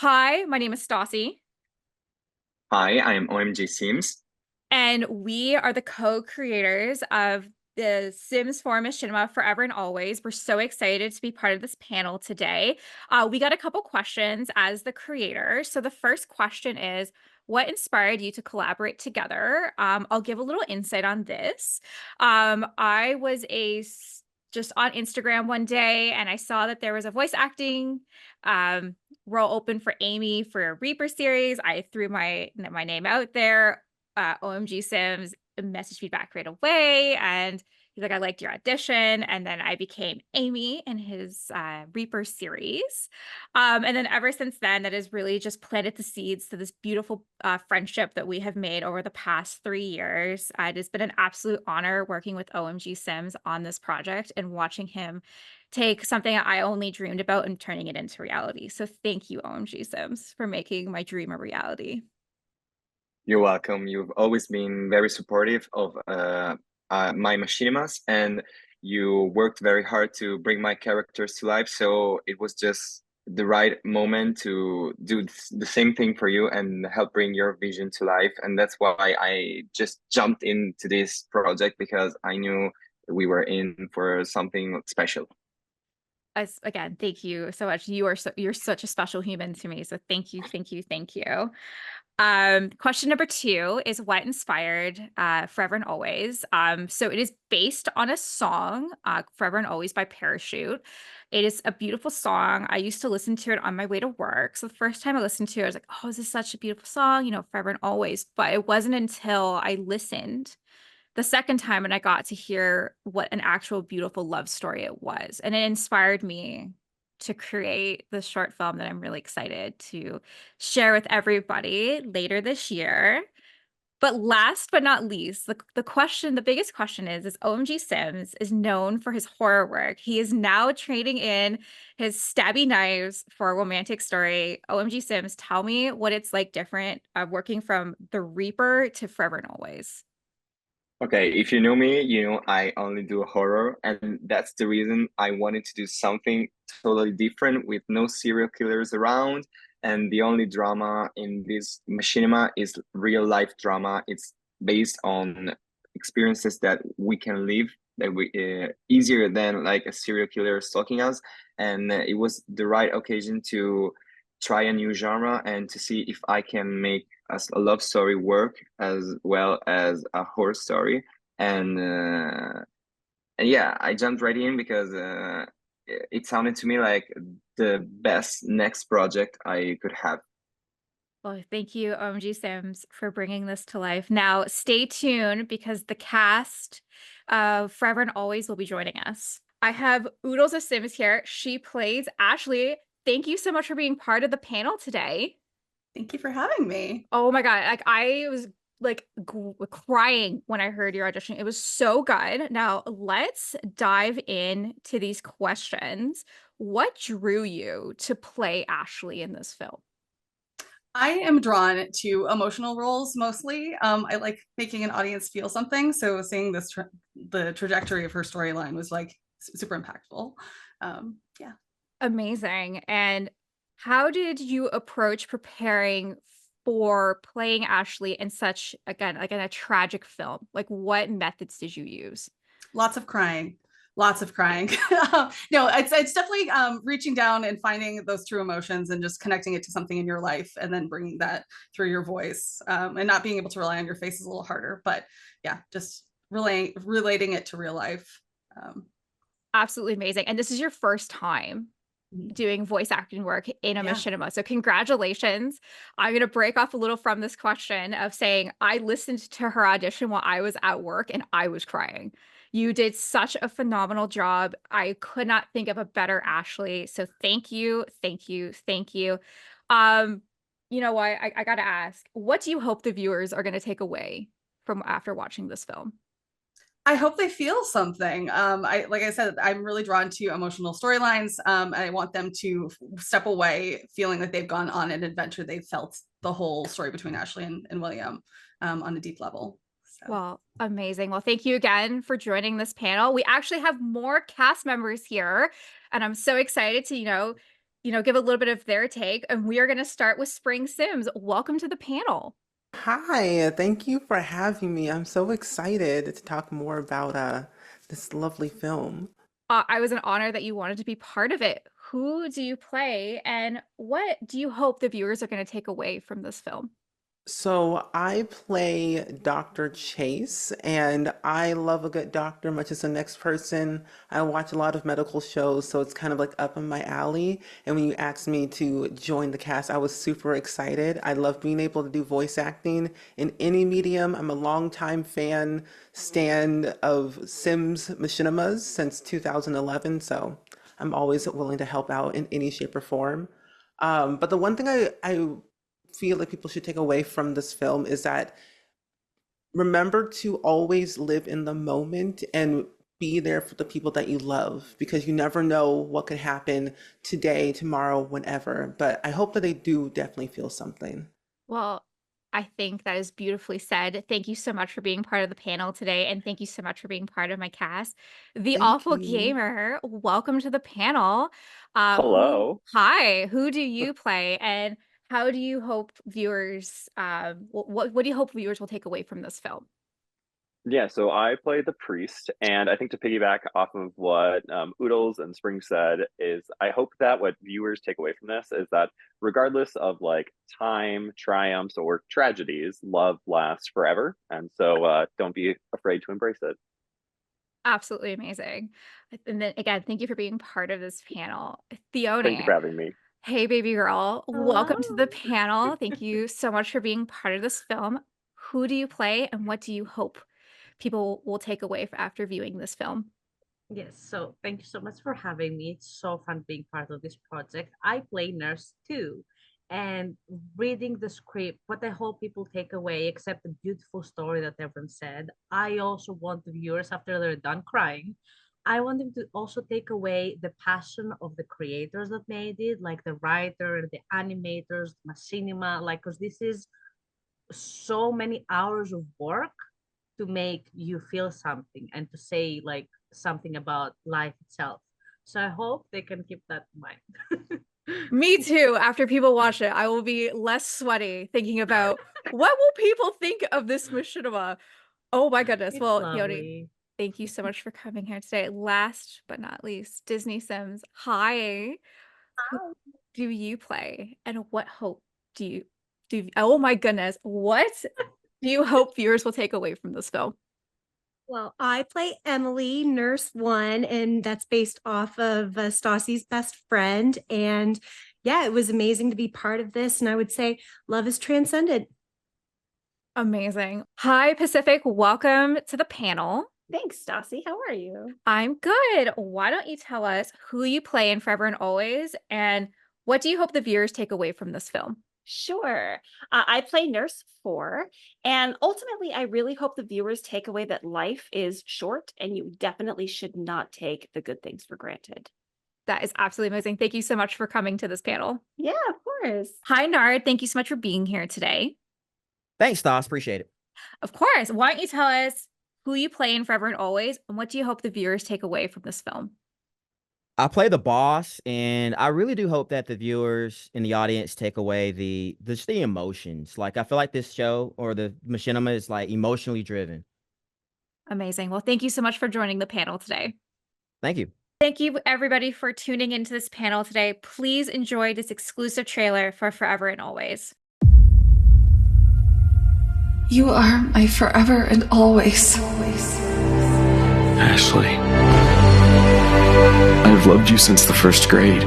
Hi, my name is Stassi, Hi, I am OMG Sims. and we are the co-creators of the Sims for Machinima Forever and Always. We're so excited to be part of this panel today. We got a couple questions as the creator. So the first question is, what inspired you to collaborate together? I'll give a little insight on this. I was just on Instagram one day and I saw that there was a voice acting um, role open for Amy for a Reaper series. I threw my name out there. OMG Sims messaged me back right away, and he's like, "I liked your audition," and then I became Amy in his Reaper series. And then ever since then, that has really just planted the seeds to this beautiful friendship that we have made over the past 3 years. It has been an absolute honor working with OMG Sims on this project and watching him take something I only dreamed about and turning it into reality. So thank you, OMG Sims, for making my dream a reality. You're welcome. You've always been very supportive of my machinimas, and you worked very hard to bring my characters to life. So it was just the right moment to do the same thing for you and help bring your vision to life. And that's why I just jumped into this project because I knew we were in for something special. As again, thank you so much. You're such a special human to me. So thank you, thank you, thank you. Question number two is what inspired Forever and Always? So it is based on a song, Forever and Always by Parachute. It is a beautiful song. I used to listen to it on my way to work. So the first time I listened to it, I was like, oh, this is such a beautiful song, Forever and Always. But it wasn't until I listened the second time and I got to hear what an actual beautiful love story it was. And it inspired me to create the short film that I'm really excited to share with everybody later this year. But last but not least, the biggest question is OMG Sims is known for his horror work. He is now trading in his stabby knives for a romantic story. OMG Sims, tell me what it's like different working from the Reaper to Forever and Always. Okay, if you know me, you know I only do horror, and that's the reason I wanted to do something totally different with no serial killers around. And the only drama in this machinima is real life drama. It's based on experiences that we can live that we easier than like a serial killer stalking us. And it was the right occasion to try a new genre and to see if I can make a love story work as well as a horror story. And and yeah, I jumped right in because it sounded to me like the best next project I could have. Well, thank you, OMG Sims, for bringing this to life. Now, stay tuned because the cast of Forever and Always will be joining us. I have Oodles of Sims here. She plays Ashley. Thank you so much for being part of the panel today. Thank you for having me. Oh my God. Like, I was like crying when I heard your audition. It was so good. Now, let's dive into these questions. What drew you to play Ashley in this film? I am drawn to emotional roles mostly. I like making an audience feel something. So seeing the trajectory of her storyline was like super impactful. Yeah. Amazing. And how did you approach preparing for playing Ashley in such, again, like in a tragic film? Like, what methods did you use? Lots of crying. Lots of crying. No, it's definitely reaching down and finding those true emotions and just connecting it to something in your life and then bringing that through your voice. And not being able to rely on your face is a little harder, but yeah, just relating it to real life. Um, Absolutely amazing. And this is your first time doing voice acting work in a yeah. machinima. So congratulations. I'm going to break off a little from this question of saying I listened to her audition while I was at work and I was crying. You did such a phenomenal job. I could not think of a better Ashley. So thank you, thank you, thank you. Um, you know what? I got to ask, what do you hope the viewers are going to take away from after watching this film? I hope they feel something. Like I said, I'm really drawn to emotional storylines. I want them to step away feeling that they've gone on an adventure. They've felt the whole story between Ashley and William on a deep level. So Well, amazing. Well, thank you again for joining this panel. We actually have more cast members here, and I'm so excited to, give a little bit of their take. And we are going to start with Spring Sims. Welcome to the panel. Hi, thank you for having me. I'm so excited to talk more about this lovely film. I was an honor that you wanted to be part of it. Who do you play, and what do you hope the viewers are going to take away from this film? So I play Dr. Chase, and I love a good doctor, much as the next person. I watch a lot of medical shows, so it's kind of like up in my alley. And when you asked me to join the cast, I was super excited. I love being able to do voice acting in any medium. I'm a longtime stan of Sims Machinimas since 2011, so I'm always willing to help out in any shape or form. But the one thing I feel like people should take away from this film is that remember to always live in the moment and be there for the people that you love, because you never know what could happen today, tomorrow, whenever. But I hope that they do definitely feel something. Well, I think that is beautifully said. Thank you so much for being part of the panel today, and thank you so much for being part of my cast. The Thank Awful you. Gamer, welcome to the panel. Hello. Hi, who do you play, and how do you hope viewers, what do you hope viewers will take away from this film? Yeah, so I play the priest, and I think to piggyback off of what Oodles and Spring said is I hope that what viewers take away from this is that regardless of like time, triumphs, or tragedies, love lasts forever. And so don't be afraid to embrace it. Absolutely amazing. And then again, thank you for being part of this panel. Thank you Theone, for having me. hey, baby girl. Welcome to the Hello. panel. Thank you so much for being part of this film. Who do you play, and what do you hope people will take away after viewing this film? Yes, so thank you so much for having me. It's so fun being part of this project. I play nurse too. And reading the script, what I hope people take away, except the beautiful story that everyone said, I also want the viewers, after they're done crying, I want them to also take away the passion of the creators that made it, like the writer, the animators, Machinima, like, because this is so many hours of work to make you feel something and to say like something about life itself. So I hope they can keep that in mind. Me too. After people watch it, I will be less sweaty thinking about what will people think of this machinima. Oh my goodness. It's Well, Theone, lovely. thank you so much for coming here today. Last but not least, Disney Sims. Hi. Who do you play, and what hope oh my goodness, what do you hope viewers will take away from this film? Well, I play Emily, Nurse One, and that's based off of Stassi's best friend. And yeah, it was amazing to be part of this. And I would say love is transcended. Amazing. Hi, Pacific. Welcome to the panel. Thanks, Stassi. How are you? I'm good. Why don't you tell us who you play in Forever and Always, and what do you hope the viewers take away from this film? Sure. I play Nurse 4, and ultimately, I really hope the viewers take away that life is short and you definitely should not take the good things for granted. That is absolutely amazing. Thank you so much for coming to this panel. Yeah, of course. Hi, Nard. Thank you so much for being here today. Thanks, Stas. Appreciate it. Of course. Why don't you tell us who you play in Forever and Always, and what do you hope the viewers take away from this film? I play the boss, and I really do hope that the viewers in the audience take away just the emotions. Like, I feel like this show or the machinima is like emotionally driven. Amazing. Well, thank you so much for joining the panel today. Thank you. Thank you, everybody, for tuning into this panel today. Please enjoy this exclusive trailer for Forever and Always. You are my forever and always. Ashley, I've loved you since the first grade.